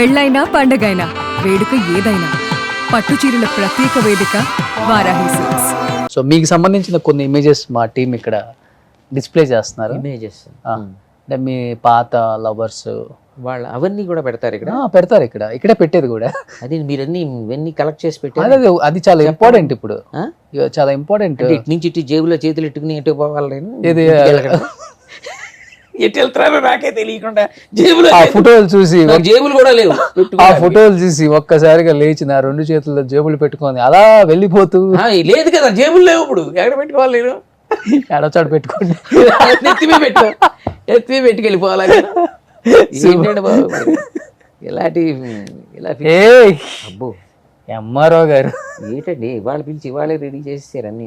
పెళ్ళైనా పండగైనా వేడుక ఏదైనా పట్టు చీరల ప్రత్యేక వేదిక వారాహి సిల్క్స్. సో మీకు సంబంధించిన కొన్ని ఇమేజెస్ మా టీం ఇక్కడ డిస్ప్లే చేస్తున్నారు. ఇమేజెస్ అంటే మీ పాత లవర్స్ వాళ్ళ అవన్నీ కూడా పెడతారు ఇక్కడ. పెడతారు ఇక్కడే పెట్టేది కూడా. అది మీరన్నీ ఇవన్నీ కలెక్ట్ చేసి పెట్టారు. అది చాలా ఇంపార్టెంట్ ఇప్పుడు, చాలా ఇంపార్టెంట్. ఇటు నుంచి ఇటు జేబులో చేతులు ఎట్టుకుని ఎటు పోవాలి నేను ఇది ఎటు వెళ్తారో నాకే తెలియకుండా జేబులో ఆ ఫోటోలు చూసి, జేబులు కూడా లేవు. ఆ ఫోటోలు చూసి ఒక్కసారిగా లేచిన 2 చేతుల్లో జేబులు పెట్టుకొని అలా వెళ్ళిపోతూ, లేదు కదా జేబులు లేవు ఇప్పుడు, ఎక్కడ పెట్టుకోవాలి నేను? ఎడచాడు పెట్టుకోండి, ఎత్తిమే పెట్టుకెళ్ళిపోవాలి. ఇలాంటి అబ్బో ఎంఆర్ఓ గారు ఏంటండి ఇవాళ పిలిచి ఇవాళే రెడీ చేసేసారు అన్నీ.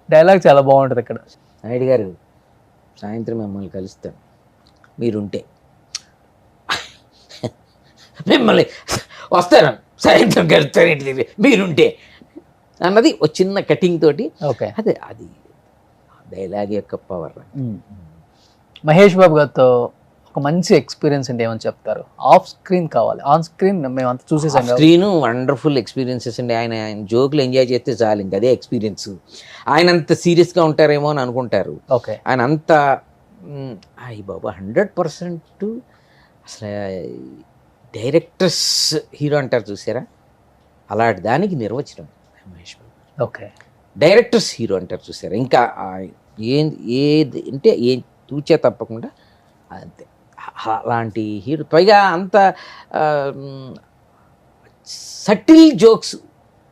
డైలాగ్ చాలా బాగుంటది ఇక్కడ. నాయుడు గారు సాయంత్రం మిమ్మల్ని కలుస్తాను మీరుంటే. మిమ్మల్ని వస్తాను సాయంత్రం కలుస్తాను ఇంటి దగ్గర మీరుంటే అన్నది ఒక చిన్న కటింగ్ తోటి. ఓకే, అది డైలాగ్ యొక్క పవర్. మహేష్ బాబు గారితో ఒక మంచి ఎక్స్పీరియన్స్ అంటే ఏమని చెప్తారు? ఆఫ్ స్క్రీన్ కావాలి, ఆన్ స్క్రీన్ మేము అంత చూసేసాం. స్క్రీన్ వండర్ఫుల్ ఎక్స్పీరియన్సెస్ అండి. ఆయన జోకులు ఎంజాయ్ చేస్తే చాలు, ఇంక అదే ఎక్స్పీరియన్స్. ఆయన అంత సీరియస్గా ఉంటారేమో అని అనుకుంటారు. ఓకే, ఆయన అంత అయ్యి బాబా 100% అసలు డైరెక్టర్స్ హీరో అంటారు చూసారా, అలాంటి దానికి నిర్వచనం Mahesh Babu. Okay, directors hero అంటారు చూసారా, ఇంకా ఏది అంటే ఏం తూచే తప్పకుండా అంతే. అలాంటి హీరో, పైగా అంత సటిల్ జోక్స్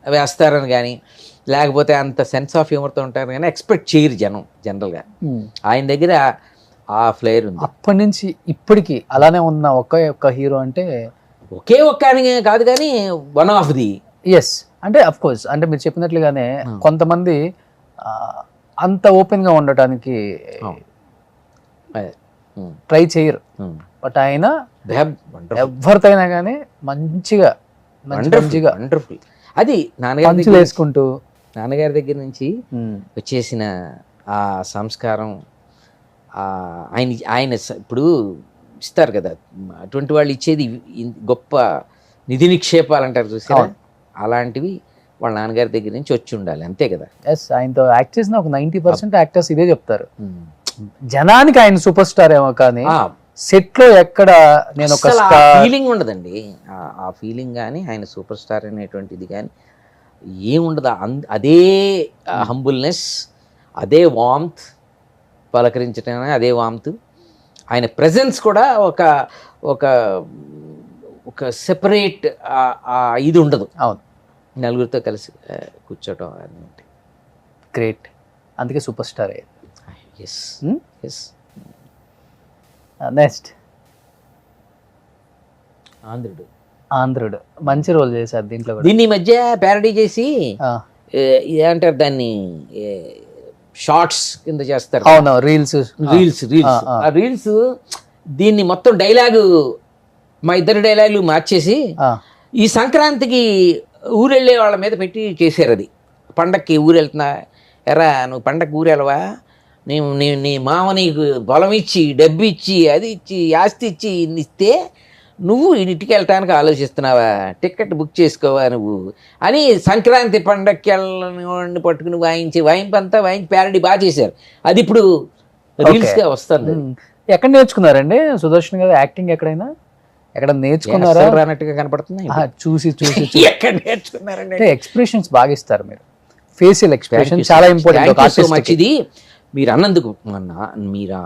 వేస్తారని కానీ, లేకపోతే అంత సెన్స్ ఆఫ్ హ్యూమర్తో ఉంటారు కానీ ఎక్స్పెక్ట్ చేయరు జనరల్గా. ఆయన దగ్గర ఆ ఫ్లేవర్ ఉంది. అప్పటి నుంచి ఇప్పటికి అలానే ఉన్న ఒక్క హీరో అంటే ఒకే ఒక్క అని కాదు కానీ వన్ ఆఫ్ ది. ఎస్, అంటే అఫ్ కోర్స్, అంటే మీరు చెప్పినట్లుగానే కొంతమంది అంత ఓపెన్గా ఉండటానికి ట్రై చేయరు. బట్ ఆయన ఎవరితో అయినా కానీ మంచిగా వండర్ఫుల్. అది నాన్నగారు వేసుకుంటూ, నాన్నగారి దగ్గర నుంచి వచ్చేసిన ఆ సంస్కారం, ఆయన ఇప్పుడు ఇస్తారు కదా అటువంటి వాళ్ళు ఇచ్చేది గొప్ప నిధి నిక్షేపాలు అంటారు చూసారా, అలాంటివి వాళ్ళ నాన్నగారి దగ్గర నుంచి వచ్చి ఉండాలి, అంతే కదా. ఎస్, ఆయనతో యాక్ట్ చేసిన ఒక 90% యాక్టర్స్ ఇదే చెప్తారు. జనానికి ఆయన సూపర్ స్టార్ ఏమో కానీ సెట్ లో ఎక్కడ నేను ఒక ఫీలింగ్ ఉండదండి. ఆ ఫీలింగ్ కానీ ఆయన సూపర్ స్టార్ అనేటువంటిది కానీ ఏముండదు. అదే హంబుల్నెస్, అదే వామ్త్, పలకరించడం అదే వామ్త్. ఆయన ప్రెజెన్స్ కూడా ఒక సెపరేట్ ఇది ఉండదు. అవును, నలుగురితో కలిసి కూర్చోటం అని. గ్రేట్, అందుకే సూపర్ స్టార్ అయ్యారు. Yes yes. నెక్స్ట్ ఆంధ్రుడు మంచి రోల్ చేశారు దీంట్లో కూడా. దీన్ని మధ్య ప్యారడీ చేసి ఏమంటారు దాన్ని, షార్ట్స్ కింద చేస్తారు. అవును, రీల్స్. ఆ రీల్స్ దీన్ని మొత్తం డైలాగు, మా ఇద్దరు డైలాగులు మార్చేసి ఈ సంక్రాంతికి ఊరెళ్ళే వాళ్ళ మీద పెట్టి చేశారు. అది పండక్కి ఊరు వెళ్తున్నా, ఎరా నువ్వు పండక్కి ఊరు వెళ్ళవా, నీ మామ నీకు పొలం ఇచ్చి డబ్బు ఇచ్చి అది ఇచ్చి ఆస్తి ఇచ్చి ఇస్తే నువ్వు ఇంటికి వెళ్ళటానికి ఆలోచిస్తున్నావా, టికెట్ బుక్ చేసుకోవా నువ్వు అని సంక్రాంతి పండక్కి వెళ్ళని పట్టుకుని వాయింపంతా ప్యారడీ బాగా చేశారు. అది ఇప్పుడు రీల్స్గా వస్తుంది. ఎక్కడ నేర్చుకున్నారండి సుదర్శన్ గారు యాక్టింగ్? ఎక్కడ నేర్చుకున్నారా? రానట్టుగా కనపడుతుంది. చూసి ఎక్కడ నేర్చుకున్నారండి? ఎక్స్ప్రెషన్స్ బాగా ఇస్తారు మీరు, ఫేషియల్ ఎక్స్ప్రెషన్ చాలా ఇంపార్టెంట్. మంచిది మీరు అన్నందుకు. మీరు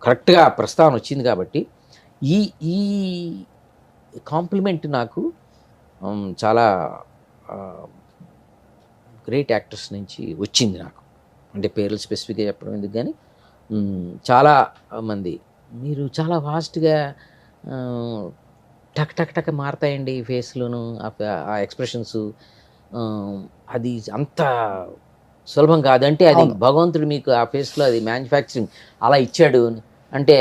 కరెక్ట్గా ప్రస్తావన వచ్చింది కాబట్టి ఈ కాంప్లిమెంట్ నాకు చాలా గ్రేట్ యాక్టర్స్ నుంచి వచ్చింది నాకు. అంటే పేర్లు స్పెసిఫిక్గా చెప్పడం ఎందుకు కానీ చాలా మంది మీరు చాలా ఫాస్ట్గా టక్ మారుతాయండి ఫేస్లోను ఆ ఎక్స్ప్రెషన్స్. అది అంత సులభం కాదంటే అది భగవంతుడు మీకు ఆ ఫేస్లో అది మ్యానుఫ్యాక్చరింగ్ అలా ఇచ్చాడు. అంటే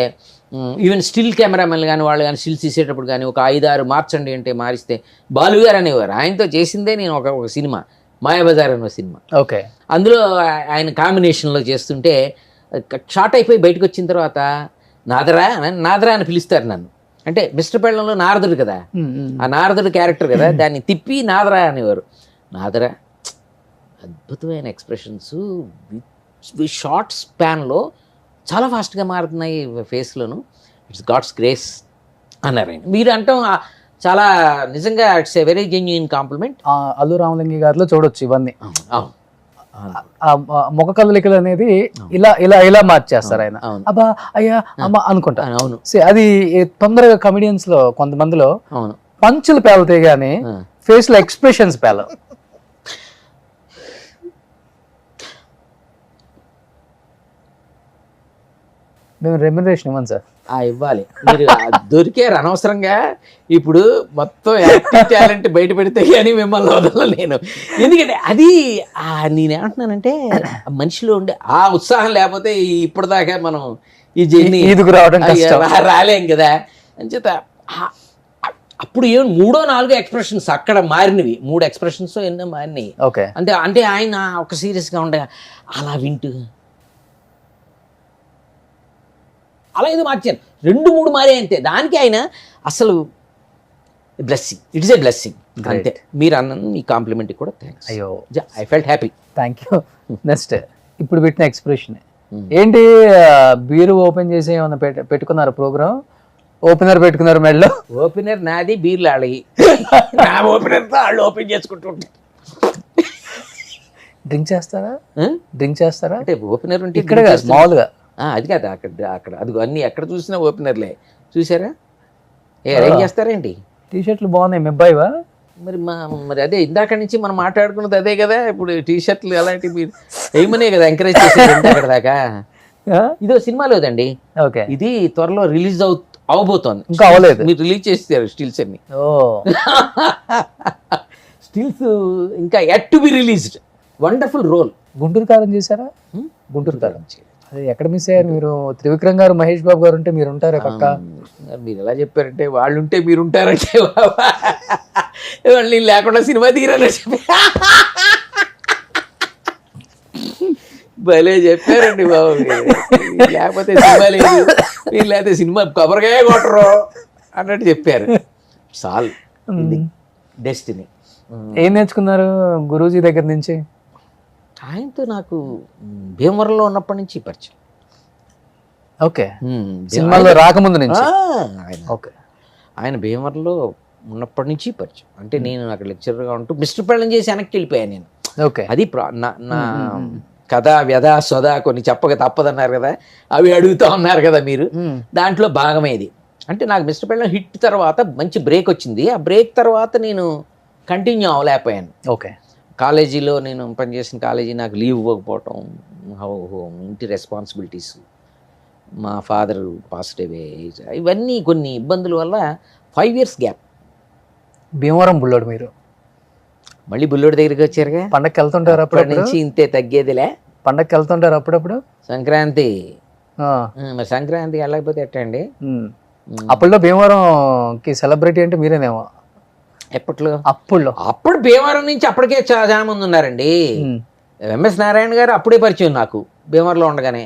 ఈవెన్ స్టిల్ కెమెరామెన్ కానీ వాళ్ళు కానీ స్టిల్స్ తీసేటప్పుడు కానీ ఒక 5-6 మార్చండి అంటే మారిస్తే బాలు గారు అనేవారు. ఆయనతో చేసిందే నేను ఒక సినిమా మాయాబజార్ అనే సినిమా. ఓకే, అందులో ఆయన కాంబినేషన్లో చేస్తుంటే షార్ట్ అయిపోయి బయటకు వచ్చిన తర్వాత నాదరా అని పిలుస్తారు నన్ను. అంటే మిస్టర్ పెళ్ళంలో నారదుడు కదా, ఆ నారదుడు క్యారెక్టర్ కదా, దాన్ని తిప్పి నాదరా అనేవారు. నాదరా అద్భుతమైన ఎక్స్ప్రెషన్స్ షార్ట్ స్పాన్లో చాలా ఫాస్ట్గా మారుతున్నాయి ఫేస్లోను. ఇట్స్ గాడ్స్ గ్రేస్ అన్నారు ఆయన. మీరు అంటాం చాలా నిజంగా it's a very genuine compliment. Allu Ramalingi గారిలో చూడొచ్చు ఇవన్నీ. ముఖ కదలికలు అనేది ఇలా ఇలా ఇలా మార్చేస్తారు ఆయన. అబ్బా అయ్యా అమ్మ అనుకుంటా. అవును, అది తొందరగా కమెడియన్స్ లో కొంతమందిలో అవును పంచులు పేలతాయి కానీ ఫేస్ లో ఎక్స్ప్రెషన్స్ పేలవు. మేము రెమ్యునరేషన్ ఇవ్వండి సార్. ఇవ్వాలి, మీరు దొరికారు అనవసరంగా. ఇప్పుడు మొత్తం యాక్టివ్ టాలెంట్ బయట పెడితే కానీ మిమ్మల్ని వదలను నేను. ఎందుకంటే అది నేనేమంటున్నానంటే మనిషిలో ఉండే ఆ ఉత్సాహం లేకపోతే ఇప్పటిదాకా మనం ఈ జర్నీ రాలేం కదా అని చేత. అప్పుడు ఏం 3-4 ఎక్స్ప్రెషన్స్ అక్కడ మారినవి, 3 ఎక్స్ప్రెషన్స్ ఎన్నో మారినవి. అంటే ఆయన ఒక సీరియస్గా ఉండే అలా వింటూ అలా ఏదో మార్చారు, 2-3 మారే అంతే. దానికి ఆయన అసలు బ్లెస్సింగ్, ఇట్స్ ఏ బ్లెస్సింగ్ అంతే. మీరు అన్న మీ కాంప్లిమెంట్ కూడా థ్యాంక్స్. అయ్యో, I felt happy. Thank you. Next ఇప్పుడు పెట్టిన ఎక్స్ప్రెషన్ ఏంటి? బీరు ఓపెన్ చేసి ఏమన్నా పెట్టుకున్నారు ప్రోగ్రామ్? ఓపెనర్ పెట్టుకున్నారు మెడలో? ఓపెనర్ నాది, బీర్లు ఆడి నా ఓపెనర్తో వాళ్ళు ఓపెన్ చేసుకుంటుంటారు. డ్రింక్ చేస్తారా? అంటే ఓపెనర్ ఉంటే ఇక్కడ మామూలుగా అది కాదు, అక్కడ అది అన్ని ఎక్కడ చూసినా ఓపెనర్లే. చూసారా ఏం చేస్తారేంటి? టీషర్ట్లు బాగున్నాయి, మెబ్బాయివా? మరి అదే ఇందాక నుంచి మనం మాట్లాడుకున్నది అదే కదా. ఇప్పుడు టీషర్ట్లు అలాంటివి మీరు ఏమనే కదా ఎంకరేజ్ చేసేది అక్కడ దాకా. ఇదో సినిమాలోదండి, ఇది త్వరలో రిలీజ్ అవబోతోంది. ఇంకా అవ్వలేదు, మీరు రిలీజ్ చేస్తారు స్టిల్స్ అన్ని. స్టిల్స్ ఇంకా yet to be released. Wonderful role. Guntur Kaaram చేశారా? గుంటూరు కారం అదే ఎక్కడ మిస్ అయ్యారు మీరు? త్రివిక్రమ్ గారు, మహేష్ బాబు గారు ఉంటే మీరు ఉంటారా పక్క? మీరు ఎలా చెప్పారంటే వాళ్ళు ఉంటే మీరు ఉంటారంటే వాళ్ళు లేకుండా సినిమా తీరాలని చెప్పి భలే చెప్పారండి బాబు. లేకపోతే సినిమా లేదు, మీరు లేకపోతే సినిమా కొబ్బరికాయ కొట్టరు అన్నట్టు చెప్పారు. సాల్ డెస్టినీ. ఏం నేర్చుకున్నారు గురూజీ దగ్గర నుంచి? ఆయనతో నాకు భీమవరంలో ఉన్నప్పటి నుంచి పరిచయం. ఓకే, సినిమాలో రాకముందు నుంచి. ఆయన భీమవరంలో ఉన్నప్పటి నుంచి పరిచయం. అంటే నేను అక్కడ లెక్చరర్గా ఉంటూ మిస్టర్ పెళ్ళం చేసి వెనక్కి వెళ్ళిపోయాను నేను. అది నా కథ వ్యధ సొద కొన్ని చెప్పక తప్పదన్నారు కదా, అవి అడుగుతూ ఉన్నారు కదా మీరు. దాంట్లో భాగమేది. అంటే నాకు మిస్టర్ పెళ్ళం హిట్ తర్వాత మంచి బ్రేక్ వచ్చింది. ఆ బ్రేక్ తర్వాత నేను కంటిన్యూ అవ్వలేకపోయాను. ఓకే, కాలేజీలో నేను పనిచేసిన కాలేజీ నాకు లీవ్ ఇవ్వకపోవటం, ఇంటి రెస్పాన్సిబిలిటీస్, మా ఫాదర్ పాస్డ్ అవే, ఇవన్నీ కొన్ని ఇబ్బందుల వల్ల 5 years గ్యాప్. భీమవరం బుల్లోడు మీరు మళ్ళీ బుల్లోడి దగ్గరికి వచ్చారుగా. పండగకి వెళ్తుంటారు అప్పటి నుంచి? ఇంతే, తగ్గేదిలే. పండగకి వెళ్తుంటారు అప్పుడప్పుడు? సంక్రాంతి మరి సంక్రాంతికి వెళ్ళకపోతే ఎట్టండి? అప్పట్లో భీమవరంకి సెలబ్రిటీ అంటే మీరేనేమో. ఎప్పట్లో? అప్పుడు భీమవరం నుంచి అప్పటికే చాలా మంది ఉన్నారండి. ఎంఎస్ నారాయణ గారు అప్పుడే పరిచయం నాకు, భీమవరంలో ఉండగానే.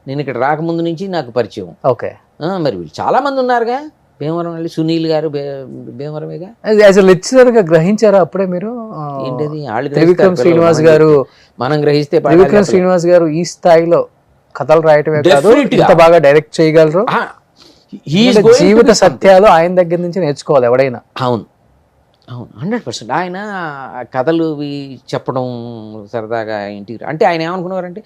నేను ఇక్కడ రాకముందు నుంచి నాకు పరిచయం. ఓకే, మరి వీళ్ళు చాలా మంది ఉన్నారుగా భీమవరం వెళ్ళి. సునీల్ గారు భీమవరమేగా. లెక్చరర్ గా గ్రహించారా అప్పుడే మీరు? ఏంటది? త్రివిక్రమ్ శ్రీనివాస్ గారు, మనం గ్రహిస్తే త్రివిక్రమ్ శ్రీనివాస్ గారు ఈ స్థాయిలో కథలు రాయటమే కాదు, ఇంత బాగా డైరెక్ట్ చేయగలరు. జీవిత సత్యాలు ఆయన దగ్గర నుంచి నేర్చుకోవాలి ఎవడైనా. అవును, 100%. ఆయన కథలు చెప్పడం సరదాగా ఇంటికి. అంటే ఆయన ఏమనుకున్నారంటే,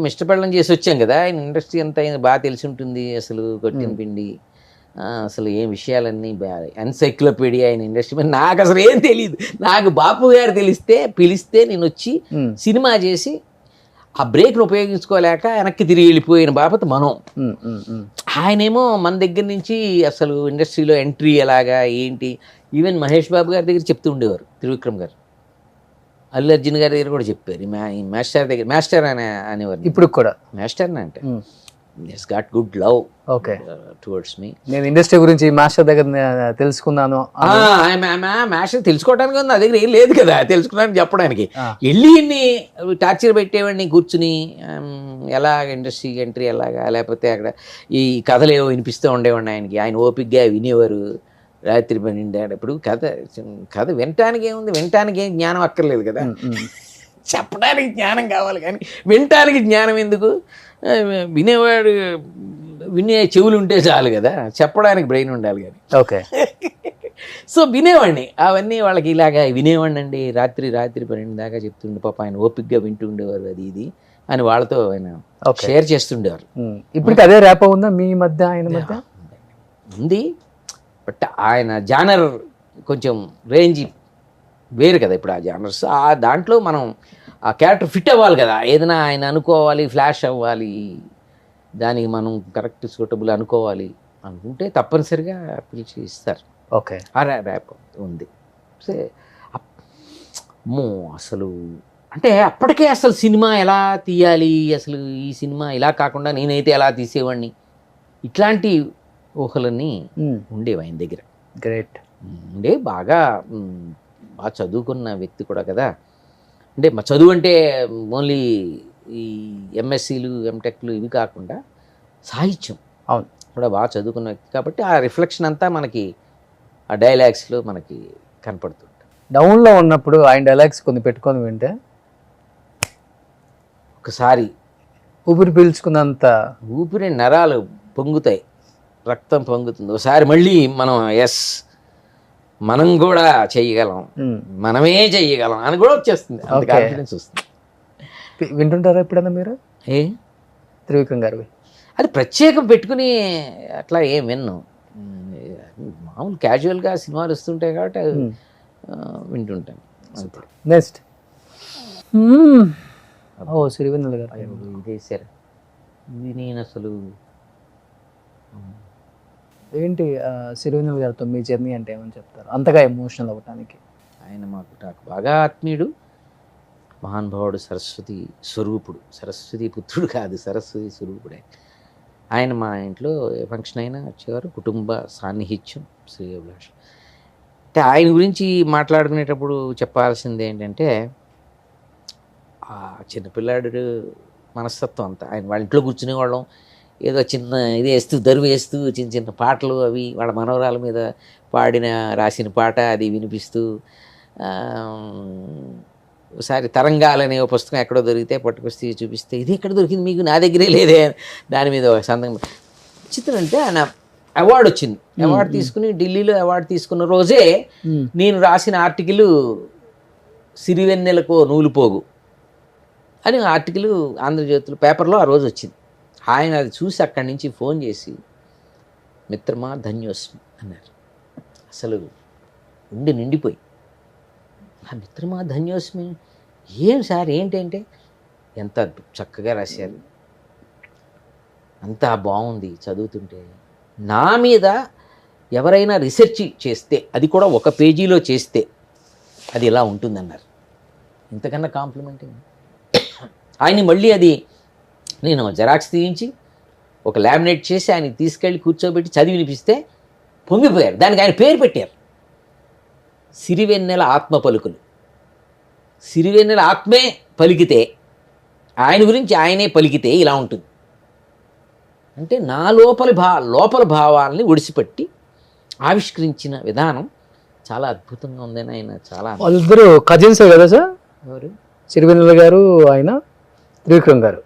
మిస్టర్ పెళ్ళం చేసి వచ్చాం కదా, ఆయన ఇండస్ట్రీ అంతా ఆయన బాగా తెలిసి ఉంటుంది, అసలు కొట్టిన పిండి, అసలు ఏం విషయాలన్నీ ఎన్సైక్లోపీడియా ఆయన ఇండస్ట్రీ మీద. నాకు అసలు ఏం తెలియదు. నాకు బాపు గారు పిలిస్తే నేను వచ్చి సినిమా చేసి ఆ బ్రేక్ను ఉపయోగించుకోలేక వెనక్కి తిరిగి వెళ్ళిపోయిన బాపత మనం. ఆయనేమో మన దగ్గర నుంచి అసలు ఇండస్ట్రీలో ఎంట్రీ ఎలాగా ఏంటి, ఈవెన్ మహేష్ బాబు గారి దగ్గర చెప్తూ ఉండేవారు. త్రివిక్రమ్ గారు, అల్లు అర్జున్ గారి దగ్గర కూడా చెప్పారు. మాస్టర్ దగ్గర మాస్టర్ అనేవారు. ఇప్పుడు కూడా మాస్టర్ అంటే he's got good love okay towards me. నేను ఇండస్ట్రీ గురించి మాస్టర్ దగ్గర తెలుసుకున్నాను. మ్యాషన్ తెలుసుకోవడానికి నా దగ్గర ఏం లేదు కదా తెలుసుకోవడానికి చెప్పడానికి. వెళ్ళి టార్చర్ పెట్టేవాడిని కూర్చుని ఎలా ఇండస్ట్రీకి ఎంట్రీ ఎలాగా, లేకపోతే అక్కడ ఈ కథలు ఏవో వినిపిస్తూ ఉండేవాడిని ఆయనకి. ఆయన ఓపిక్గా వినేవారు రాత్రి 12. ఇప్పుడు కథ వినటానికి ఏముంది, వినటానికి ఏం జ్ఞానం అక్కర్లేదు కదా, చెప్పడానికి జ్ఞానం కావాలి కానీ వినటానికి జ్ఞానం ఎందుకు. వినేవాడు వినే చెవులు ఉంటే చాలు కదా, చెప్పడానికి బ్రెయిన్ ఉండాలి కానీ. ఓకే. సో వినేవాడిని అవన్నీ వాళ్ళకి ఇలాగా వినేవాడిని అండి. రాత్రి 12 దాకా చెప్తుండే పాప ఆయన ఓపిక్గా వింటూ ఉండేవారు అది ఇది అని వాళ్ళతో ఆయన షేర్ చేస్తుండేవారు. ఇప్పటికి అదే ర్యాప్ ఉందా మీ మధ్య ఆయన మధ్య? ఉంది, బట్ ఆయన జానర్ కొంచెం రేంజ్ వేరు కదా ఇప్పుడు ఆ జానర్స్. ఆ దాంట్లో మనం ఆ క్యారెక్టర్ ఫిట్ అవ్వాలి కదా, ఏదైనా ఆయన అనుకోవాలి, ఫ్లాష్ అవ్వాలి, దానికి మనం కరెక్ట్ సూటబుల్ అనుకోవాలి అనుకుంటే తప్పనిసరిగా పిలిచి ఇస్తారు. ఓకే. ఆ ర్యాప్ ఉంది. సే అమ్మో అసలు అంటే అప్పటికే అసలు సినిమా ఎలా తీయాలి, అసలు ఈ సినిమా ఇలా కాకుండా నేనైతే ఎలా తీసేవాడిని, ఇట్లాంటి ఊహలన్నీ ఉండేవి ఆయన దగ్గర. గ్రేట్. ఉండే బాగా చదువుకున్న వ్యక్తి కూడా కదా. అంటే మా చదువు అంటే ఓన్లీ ఈ ఎంఎస్సీలు ఎంటెక్లు ఇవి కాకుండా సాహిత్యం అవును కూడా బాగా చదువుకున్న వ్యక్తి కాబట్టి ఆ రిఫ్లెక్షన్ అంతా మనకి ఆ డైలాగ్స్లో మనకి కనపడుతుంది. డౌన్లో ఉన్నప్పుడు ఆయన డైలాగ్స్ కొన్ని పెట్టుకొని వింటే ఒకసారి ఊపిరి పీల్చుకున్నంత ఊపిరి నరాలు పొంగుతాయి, రక్తం పొంగుతుంది. ఒకసారి మళ్ళీ మనం మనం కూడా చెయ్యగలం, మనమే చెయ్యగలం అని కూడా వచ్చేస్తుంది, అంత కాన్ఫిడెన్స్ వస్తుంది. వింటుంటారా ఎప్పుడన్నా మీరు త్రివిక్రమ్ గారు? అది ప్రత్యేకం పెట్టుకుని అట్లా ఏం విన్ను, మామూలు క్యాజువల్గా సినిమాలు వస్తుంటాయి కాబట్టి వింటుంటాను. నెక్స్ట్ సిరివెన్నెల గారు ఇదేసారు ఇది నేను అసలు ఏంటి సిరివెన్నెల గారితో మీ జర్నీ అంటే ఏమని చెప్తారు అంతగా ఎమోషనల్ అవ్వటానికి? ఆయన నాకు బాగా ఆత్మీయుడు, మహానుభావుడు, సరస్వతి స్వరూపుడు, సరస్వతి పుత్రుడు కాదు సరస్వతి స్వరూపుడే. ఆయన మా ఇంట్లో ఏ ఫంక్షన్ అయినా వచ్చేవారు, కుటుంబ సాన్నిహిత్యం, శ్రేయోభిలాష్. అంటే ఆయన గురించి మాట్లాడుకునేటప్పుడు చెప్పాల్సింది ఏంటంటే ఆ చిన్నపిల్లాడు మనస్తత్వం అంతా. ఆయన వాళ్ళ ఇంట్లో కూర్చునేవాళ్ళం, ఏదో చిన్న ఇది వేస్తూ దరువు వేస్తూ చిన్న చిన్న పాటలు అవి వాళ్ళ మనవరాల మీద రాసిన పాట అది వినిపిస్తూ, ఒకసారి తరంగాలనే ఒక పుస్తకం ఎక్కడో దొరికితే పట్టుకొస్తే చూపిస్తే ఇది ఎక్కడ దొరికింది మీకు, నా దగ్గరే లేదే, దాని మీద ఒక సందర్భం చిత్రం. అంటే ఆయన అవార్డు వచ్చింది, అవార్డు తీసుకుని ఢిల్లీలో అవార్డు తీసుకున్న రోజే నేను రాసిన ఆర్టికల్ సిరివెన్నెలకు నూలుపోగు అని ఆర్టికల్ ఆంధ్రజ్యోతిలో పేపర్లో ఆ రోజు వచ్చింది. ఆయన అది చూసి అక్కడి నుంచి ఫోన్ చేసి మిత్రమా ధన్యోస్మి అన్నారు. అసలు ఉండి నిండిపోయి ఆ మిత్రమా ధన్యోస్మి ఏం సార్ ఏంటంటే ఎంత చక్కగా రాశారు, అంతా బాగుంది చదువుతుంటే, నా మీద ఎవరైనా రీసెర్చ్ చేస్తే అది కూడా ఒక పేజీలో చేస్తే అది ఎలా ఉంటుందన్నారు. ఇంతకన్నా కాంప్లిమెంట్ ఆయన్ని మళ్ళీ అది నేను జెరాక్స్ తీయించి ఒక లామినేట్ చేసి ఆయనకి తీసుకెళ్ళి కూర్చోబెట్టి చదివి వినిపిస్తే పొంగిపోయారు. దానికి ఆయన పేరు పెట్టారు, సిరివెన్నెల ఆత్మ పలుకులు. సిరివెన్నెల ఆత్మే పలికితే, ఆయన గురించి ఆయనే పలికితే ఇలా ఉంటుంది. అంటే నా లోపల భావాలని ఒడిసిపట్టి ఆవిష్కరించిన విధానం చాలా అద్భుతంగా ఉందని ఆయన చాలా. వాళ్ళిద్దరు కజిన్స్ కదా సార్? ఎవరు? సిరివెన్నెల గారు, ఆయన త్రివిక్రమ్ గారు.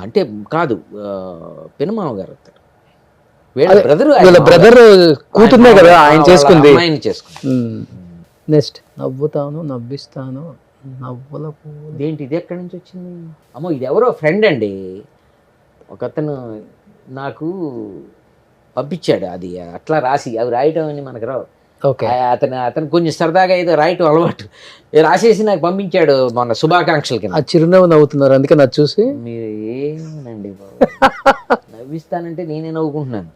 అంటే కాదు, పెనుమామ గారు అవుతారు. బ్రదర్ కూతుర్నే కదా ఆయన చేసుకుంది. నెక్స్ట్ నవ్వుతాను నవ్విస్తాను నవ్వుల ఏంటి ఇది ఎక్కడి నుంచి వచ్చింది? అమ్మో ఇది ఎవరో ఫ్రెండ్ అండి, ఒకతను నాకు పంపించాడు. అది అట్లా రాసి అవి రాయటం అని మనకు రావు. అతను కొంచెం సరదాగా ఏదో రాయటం అలవాటు, రాసేసి నాకు పంపించాడు మొన్న శుభాకాంక్షలకి. ఆ చిరునవ్వు నవ్వుతున్నారు అందుకే నాకు చూసి మీరు ఏమనండి బాబు నవ్విస్తానంటే నేనే నవ్వుకుంటున్నాను.